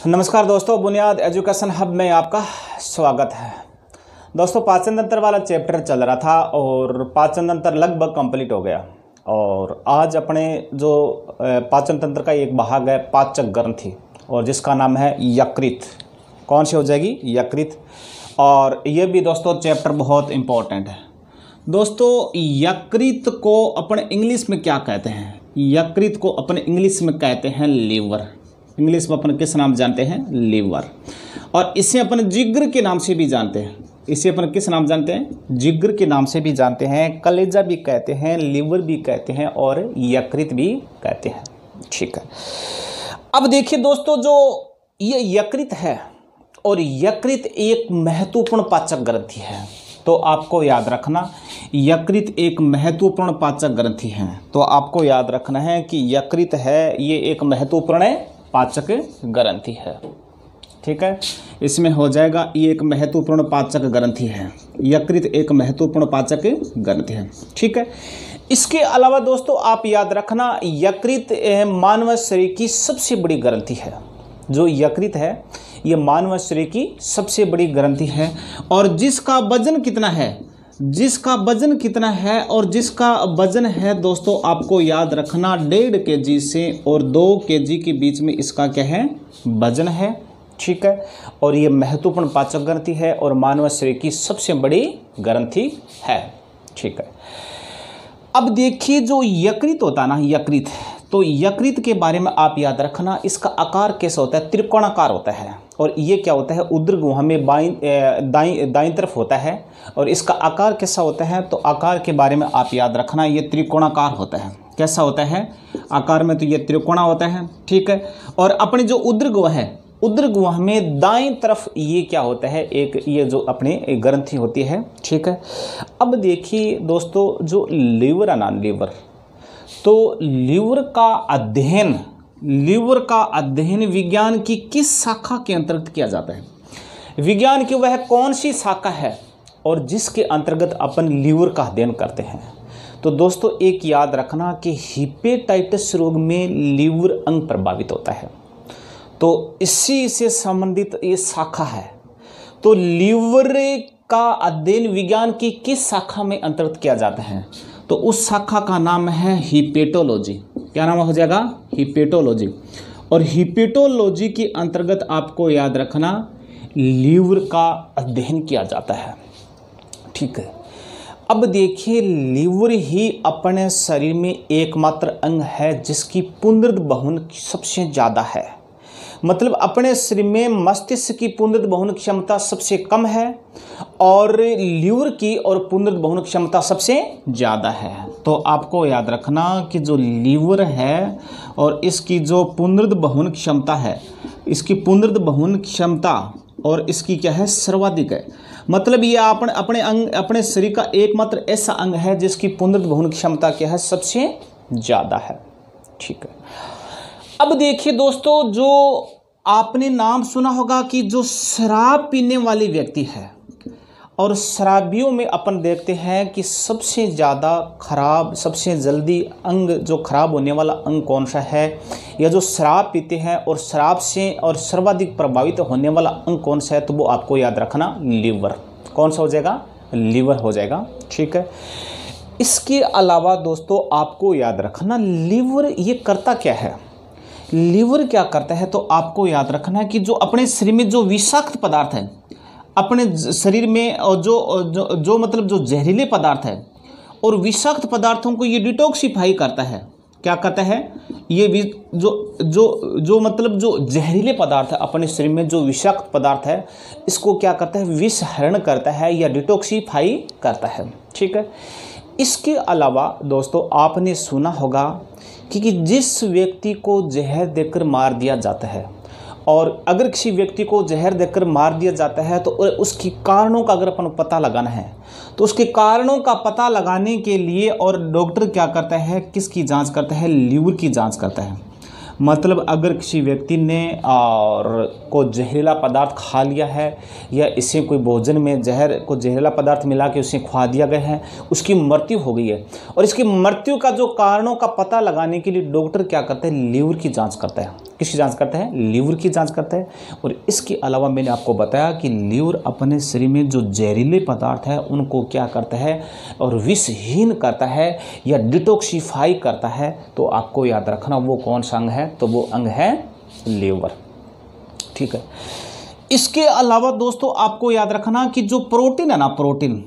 नमस्कार दोस्तों, बुनियाद एजुकेशन हब में आपका स्वागत है। दोस्तों, पाचन तंत्र वाला चैप्टर चल रहा था और पाचन तंत्र लगभग कंप्लीट हो गया। और आज अपने जो पाचन तंत्र का एक भाग है पाचक ग्रंथि, और जिसका नाम है यकृत। कौन सी हो जाएगी? यकृत। और ये भी दोस्तों चैप्टर बहुत इम्पोर्टेंट है। दोस्तों, यकृत को अपने इंग्लिश में क्या कहते हैं? यकृत को अपने इंग्लिश में कहते हैं लीवर। इंग्लिश में अपन किस नाम जानते हैं? लीवर। और इसे अपन जिगर के नाम से भी जानते हैं। इसे अपन किस नाम जानते हैं? जिगर के नाम से भी जानते हैं, कलेजा भी कहते हैं, लीवर भी कहते हैं और यकृत भी कहते हैं। ठीक है, अब देखिए दोस्तों, जो ये यकृत है और यकृत एक महत्वपूर्ण पाचक ग्रंथि है। तो आपको याद रखना, यकृत एक महत्वपूर्ण पाचक ग्रंथि है। तो आपको याद रखना है कि यकृत है, ये एक महत्वपूर्ण पाचक ग्रंथि है। ठीक है, इसमें हो जाएगा ये एक महत्वपूर्ण पाचक ग्रंथि है। यकृत एक महत्वपूर्ण पाचक ग्रंथि है। ठीक है, इसके अलावा दोस्तों आप याद रखना, यकृत मानव शरीर की सबसे बड़ी ग्रंथि है। जो यकृत है ये मानव शरीर की सबसे बड़ी ग्रंथि है। और जिसका वजन कितना है? जिसका वजन कितना है? और जिसका वजन है दोस्तों, आपको याद रखना 1.5 kg से और 2 kg के बीच में इसका क्या है? वजन है। ठीक है, और ये महत्वपूर्ण पाचक ग्रंथि है और मानव शरीर की सबसे बड़ी ग्रंथि है। ठीक है, अब देखिए जो यकृत होता है ना, यकृत, तो यकृत के बारे में आप याद रखना, इसका आकार कैसा होता है? त्रिकोणाकार होता है। और ये क्या होता है? उदरगुहा में दाईं तरफ होता है। और इसका आकार कैसा होता है? तो आकार के बारे में आप याद रखना, ये त्रिकोणाकार होता है। कैसा होता है? आकार में तो ये त्रिकोणा होता है। ठीक है, और अपनी जो उदरगुहा है, उदरगुहा में दाईं तरफ ये क्या होता है? एक ये जो अपने ग्रंथि होती है। ठीक है, अब देखिए दोस्तों, जो लीवर है ना, लीवर, तो लीवर का अध्ययन विज्ञान की किस शाखा के अंतर्गत किया जाता है? विज्ञान की वह कौन सी शाखा है और जिसके अंतर्गत अपन लीवर का अध्ययन करते हैं? तो दोस्तों एक याद रखना कि हिपेटाइटिस रोग में लीवर अंग प्रभावित होता है। तो इसी से संबंधित ये शाखा है। तो लीवर का अध्ययन विज्ञान की किस शाखा में अंतर्गत किया जाता है? तो उस शाखा का नाम है हिपेटोलॉजी। क्या नाम हो जाएगा? हिपेटोलॉजी। और हिपेटोलॉजी के अंतर्गत आपको याद रखना लीवर का अध्ययन किया जाता है। ठीक है, अब देखिए, लीवर ही अपने शरीर में एकमात्र अंग है जिसकी पुनरुद्ध वहन सबसे ज़्यादा है। मतलब अपने शरीर में मस्तिष्क की पुनरुद्ध वहन क्षमता सबसे कम है और लीवर की और पुनरुद्ध वहन क्षमता सबसे ज़्यादा है। तो आपको याद रखना कि जो लीवर है और इसकी जो पुनरुद्ध वहन क्षमता है, इसकी पुनरुद्ध वहन क्षमता और इसकी क्या है? सर्वाधिक है। मतलब ये अपने शरीर का एकमात्र ऐसा अंग है जिसकी पुनरुद्ध वहन क्षमता क्या है? सबसे ज़्यादा है। ठीक है, अब देखिए दोस्तों, जो आपने नाम सुना होगा कि जो शराब पीने वाली व्यक्ति है, और शराबियों में अपन देखते हैं कि सबसे ज़्यादा खराब, सबसे जल्दी अंग जो खराब होने वाला अंग कौन सा है? या जो शराब पीते हैं और शराब से और सर्वाधिक प्रभावित होने वाला अंग कौन सा है? तो वो आपको याद रखना लीवर। कौन सा हो जाएगा? लीवर हो जाएगा। ठीक है, इसके अलावा दोस्तों आपको याद रखना लीवर ये करता क्या है? लीवर क्या करता है? तो आपको याद रखना है कि जो अपने शरीर में जो विषाक्त पदार्थ है अपने शरीर में, और जो मतलब जो जहरीले पदार्थ है और विषाक्त पदार्थों को ये डिटॉक्सिफाई करता है। क्या करता है? ये जो मतलब जो जहरीले पदार्थ है अपने शरीर में, जो विषाक्त पदार्थ है, इसको क्या करता है? विषहरण करता है या डिटॉक्सिफाई करता है। ठीक है, इसके अलावा दोस्तों आपने सुना होगा कि जिस व्यक्ति को जहर देकर मार दिया जाता है, और अगर किसी व्यक्ति को जहर देकर मार दिया जाता है तो उसके कारणों का अगर अपन पता लगाना है, तो उसके कारणों का पता लगाने के लिए और डॉक्टर क्या करता है? किसकी जांच करता है? लीवर की जांच करता है। मतलब अगर किसी व्यक्ति ने और को जहरीला पदार्थ खा लिया है या इसे कोई भोजन में जहरीला पदार्थ मिला के उसे खा दिया गया है, उसकी मृत्यु हो गई है, और इसकी मृत्यु का जो कारणों का पता लगाने के लिए डॉक्टर क्या करता है? लीवर की जांच करता है। किसकी जांच करता है? लीवर की जांच करता है। और इसके अलावा मैंने आपको बताया कि लीवर अपने शरीर में जो जहरीले पदार्थ है उनको क्या करता है और विषहीन करता है या डिटॉक्सिफाई करता है। तो आपको याद रखना वो कौन सा अंग है? तो वो अंग है लीवर। ठीक है। इसके अलावा दोस्तों आपको याद रखना कि जो प्रोटीन है ना, प्रोटीन,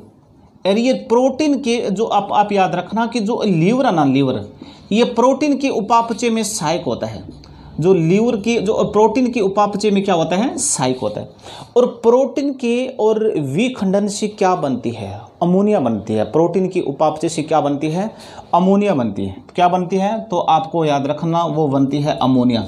और ये प्रोटीन के जो आप याद रखना कि जो लीवर है ना, लीवर ये प्रोटीन के उपापचय में सहायक होता है। जो लीवर की जो प्रोटीन की उपापचय में क्या होता है? सहायक होता है। और प्रोटीन के और विखंडन से क्या बनती है? अमोनिया बनती है। प्रोटीन की उपापचय से क्या बनती है? अमोनिया बनती है। क्या बनती है? तो आपको याद रखना वो बनती है अमोनिया।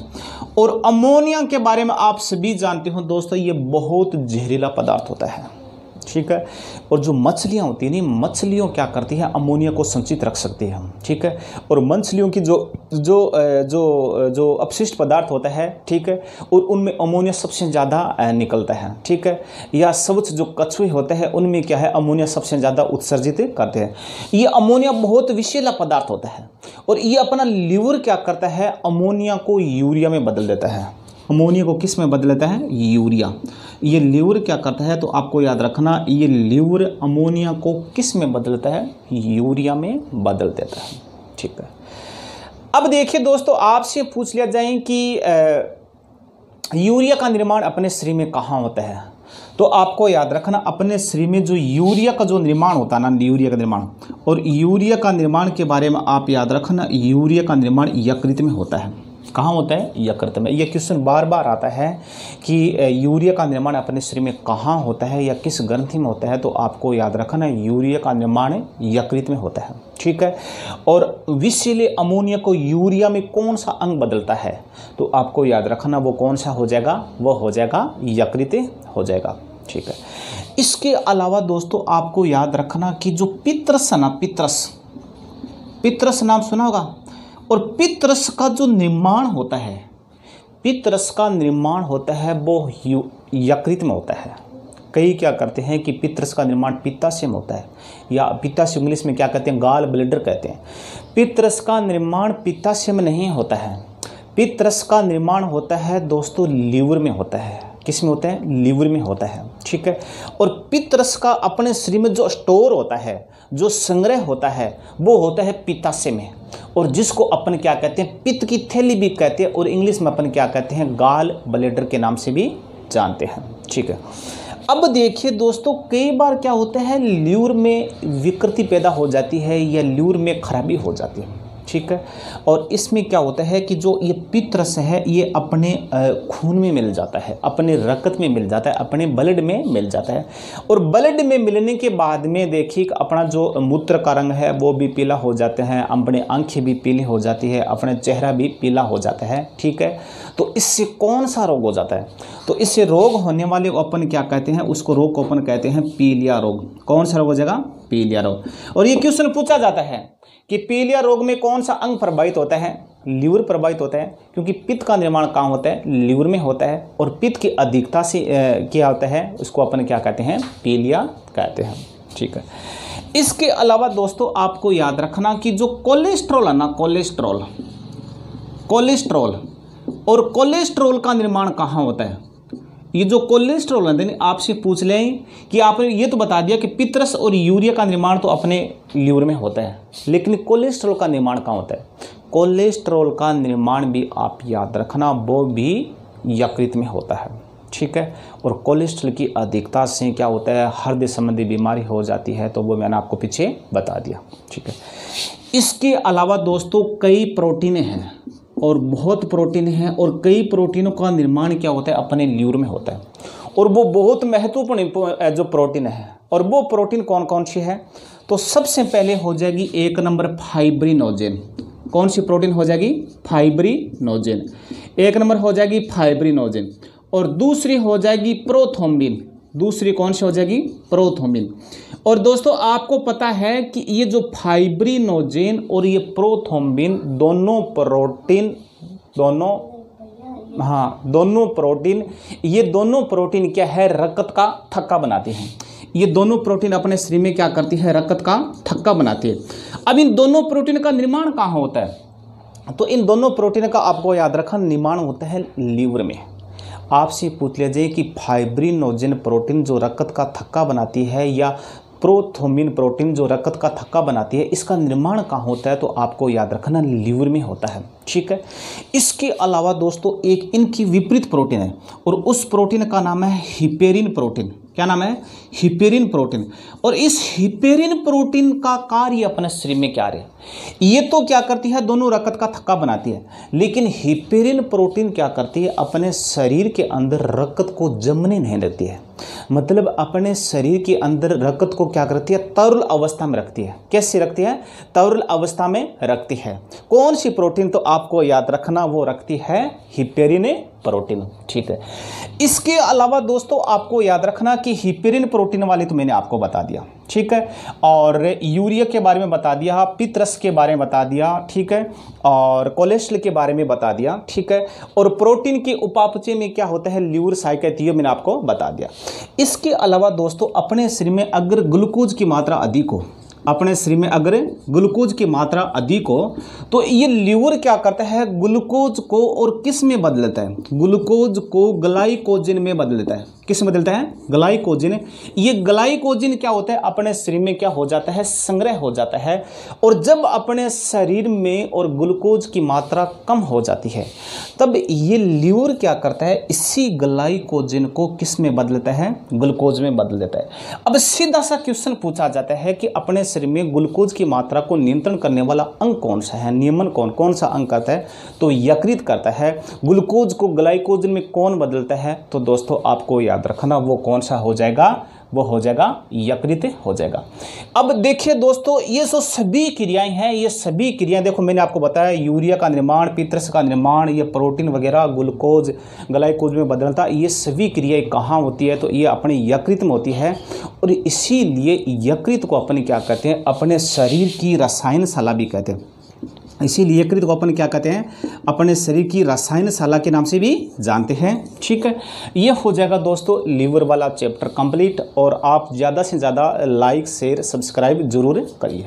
और अमोनिया के बारे में आप सभी जानते हो दोस्तों, ये बहुत जहरीला पदार्थ होता है। ठीक है। और जो मछलियाँ होती हैं, मछलियों क्या करती हैं? अमोनिया को संचित रख सकती है। ठीक है। और मछलियों की जो जो जो जो अपशिष्ट पदार्थ होता है, ठीक है, और उनमें अमोनिया सबसे ज़्यादा निकलता है। ठीक है। या स्वच्छ जो कछुए होते हैं उनमें क्या है? अमोनिया सबसे ज़्यादा उत्सर्जित करते हैं। ये अमोनिया बहुत विषैला पदार्थ होता है और ये अपना लीवर क्या करता है? अमोनिया को यूरिया में बदल देता है। अमोनिया को किस में बदल देता है? यूरिया। ये लीवर क्या करता है? तो आपको याद रखना ये लीवर अमोनिया को किस में बदल देता है? यूरिया में बदल देता है। ठीक है। अब देखिए दोस्तों, आपसे पूछ लिया जाए कि यूरिया का निर्माण अपने शरीर में कहाँ होता है? तो आपको याद रखना अपने शरीर में जो यूरिया का जो निर्माण होता है ना, यूरिया का निर्माण, और यूरिया का निर्माण के बारे में आप याद रखना यूरिया का निर्माण यकृत में होता है। कहाँ होता है? यकृत में। ये क्वेश्चन बार बार आता है कि यूरिया का निर्माण अपने शरीर में कहाँ होता है या किस ग्रंथि में होता है? तो आपको याद रखना यूरिया का निर्माण यकृत में होता है। ठीक है। और विषैले अमोनिया को यूरिया में कौन सा अंग बदलता है? तो आपको याद रखना वो कौन सा हो जाएगा? वो हो जाएगा यकृत हो जाएगा। ठीक है। इसके अलावा दोस्तों आपको याद रखना कि जो पित्रस है ना, पित्रस नाम सुना होगा। और पित्रस का जो निर्माण होता है, पित्रस का निर्माण होता है वो यकृत में होता है। कई क्या करते हैं कि पित्रस का निर्माण पित्ताशय में होता है, या पित्ताशय इंग्लिश में क्या कहते हैं? गॉल ब्लैडर कहते हैं। पित्रस का निर्माण पित्ताशय में नहीं होता है। पित्रस का निर्माण होता है दोस्तों लीवर में होता है। किस में होता है? लीवर में होता है। ठीक है। और पित्रस का अपने शरीर में जो स्टोर होता है, जो संग्रह होता है, वो होता है पित्ताशय में, और जिसको अपन क्या कहते हैं? पित्त की थैली भी कहते हैं, और इंग्लिश में अपन क्या कहते हैं? गॉल ब्लैडर के नाम से भी जानते हैं। ठीक है। अब देखिए दोस्तों, कई बार क्या होता है लीवर में विकृति पैदा हो जाती है या लीवर में खराबी हो जाती है। ठीक है। और इसमें क्या होता है कि जो ये पित्रस है ये अपने खून में मिल जाता है, अपने रक्त में मिल जाता है, अपने ब्लड में मिल जाता है। और ब्लड में मिलने के बाद में देखिए अपना जो मूत्र का रंग है वो भी पीला हो जाते हैं, अपने आंखें भी पीली हो जाती है, अपने चेहरा भी पीला हो जाता है। ठीक है। तो इससे कौन सा रोग हो जाता है? तो इससे रोग होने वाले को अपन क्या कहते हैं? उसको रोग को अपन कहते हैं पीलिया रोग। कौन सा रोग हो जाएगा? पीलिया रोग। और ये क्वेश्चन पूछा जाता है कि पीलिया रोग में कौन सा अंग प्रभावित होता है? लीवर प्रभावित होता है, क्योंकि पित्त का निर्माण कहाँ होता है? लीवर में होता है। और पित्त की अधिकता से क्या होता है? उसको अपन क्या कहते हैं? पीलिया कहते हैं। ठीक है। इसके अलावा दोस्तों आपको याद रखना कि जो कोलेस्ट्रॉल है ना, कोलेस्ट्रॉल और कोलेस्ट्रॉल का निर्माण कहाँ होता है? ये जो कोलेस्ट्रॉल है, आपसे पूछ लें कि आपने ये तो बता दिया कि पित्रस और यूरिया का निर्माण तो अपने लीवर में होता है, लेकिन कोलेस्ट्रॉल का निर्माण कहाँ होता है? कोलेस्ट्रॉल का निर्माण भी आप याद रखना वो भी यकृत में होता है। ठीक है। और कोलेस्ट्रॉल की अधिकता से क्या होता है? हृदय संबंधी बीमारी हो जाती है, तो वो मैंने आपको पीछे बता दिया। ठीक है। इसके अलावा दोस्तों कई प्रोटीनें हैं और बहुत प्रोटीन है, और कई प्रोटीनों का निर्माण क्या होता है? अपने लीवर में होता है, और वो बहुत महत्वपूर्ण जो प्रोटीन है। और वो प्रोटीन कौन कौन सी है? तो सबसे पहले हो जाएगी 1 नंबर फाइब्रिनोजेन। कौन सी प्रोटीन हो जाएगी? फाइब्रिनोजेन। 1 नंबर हो जाएगी फाइब्रिनोजेन। और दूसरी हो जाएगी प्रोथ्रोम्बिन। दूसरी कौन सी हो जाएगी? प्रोथ्रोम्बिन। और दोस्तों आपको पता है कि ये जो फाइब्रिनोजेन और ये प्रोथ्रोम्बिन दोनों प्रोटीन ये दोनों प्रोटीन क्या है? रक्त का थक्का बनाती हैं। ये दोनों प्रोटीन अपने शरीर में क्या करती है? रक्त का थक्का बनाती है। अब इन दोनों प्रोटीन का निर्माण कहाँ होता है? तो इन दोनों प्रोटीन का आपको याद रखना निर्माण होता है लीवर में। आपसे पूछ लिया जाए कि फाइब्रिनोजन प्रोटीन जो रक्त का थक्का बनाती है या प्रोथ्रोम्बिन प्रोटीन जो रक्त का थक्का बनाती है, इसका निर्माण कहाँ होता है, तो आपको याद रखना लीवर में होता है। ठीक है। इसके अलावा दोस्तों एक इनकी विपरीत प्रोटीन है और उस प्रोटीन का नाम है हिपेरिन प्रोटीन। क्या नाम है? Heparin protein. और इस हिपेरिन प्रोटीन का कार्य अपने शरीर में क्या है? ये तो क्या करती है, दोनों रक्त का थक्का बनाती है, लेकिन हिपेरिन प्रोटीन क्या करती है, अपने शरीर के अंदर रक्त को जमने नहीं देती है। मतलब अपने शरीर के अंदर रक्त को क्या करती है, तरल अवस्था में रखती है। कैसे रखती है? तरल अवस्था में रखती है। कौन सी प्रोटीन? तो आपको याद रखना वो रखती है हिपेरिन प्रोटीन। ठीक है। इसके अलावा दोस्तों आपको याद रखना कि हिपेरिन प्रोटीन वाली तो मैंने आपको बता दिया। ठीक है। और यूरिया के बारे में बता दिया, पित्तरस के बारे में बता दिया। ठीक है। और कोलेस्ट्रॉल के बारे में बता दिया। ठीक है। और प्रोटीन के उपापचय में क्या होता है, लीवर साइकिल, ये मैंने आपको बता दिया। इसके अलावा दोस्तों अपने शरीर में अगर ग्लूकोज की मात्रा अधिक हो, अपने शरीर में अगर ग्लूकोज की मात्रा अधिक हो तो ये लीवर क्या करता है, ग्लूकोज को और किस में बदल देता है, ग्लूकोज को ग्लाइकोजन में बदल देता है। किस में बदलता है? ग्लाइकोजन। ये ग्लाइकोजन क्या होता है, अपने शरीर में क्या हो जाता है, संग्रह हो जाता है। और जब अपने शरीर में और ग्लूकोज की मात्रा कम हो जाती है तब ये लीवर क्या करता है, इसी ग्लाइकोजन को किस में बदलता है, ग्लूकोज में बदल देता है। अब सीधा सा क्वेश्चन पूछा जाता है कि अपने शरीर में ग्लूकोज की मात्रा को नियंत्रण करने वाला अंग कौन सा है, नियमन कौन सा अंग करता है, तो यकृत करता है। ग्लूकोज को ग्लाइकोजन में कौन बदलता है, तो दोस्तों आपको याद रखना वो कौन सा हो जाएगा, वो हो जाएगा यकृत हो जाएगा। अब देखिए दोस्तों ये जो सभी क्रियाएं हैं, ये सभी क्रियाएं देखो मैंने आपको बताया, यूरिया का निर्माण, पित्तरस का निर्माण, ये प्रोटीन वगैरह ग्लूकोज ग्लाइकोज में बदलता, ये सभी क्रियाएं कहाँ होती है, तो ये अपने यकृत में होती है। और इसीलिए यकृत को अपन क्या कहते हैं, अपने शरीर की रसायनशाला भी कहते हैं। इसीलिए यकृत को अपन क्या कहते हैं, अपने शरीर की रसायनशाला के नाम से भी जानते हैं। ठीक है। ये हो जाएगा दोस्तों लीवर वाला चैप्टर कंप्लीट। और आप ज़्यादा से ज़्यादा लाइक शेयर सब्सक्राइब जरूर करिए।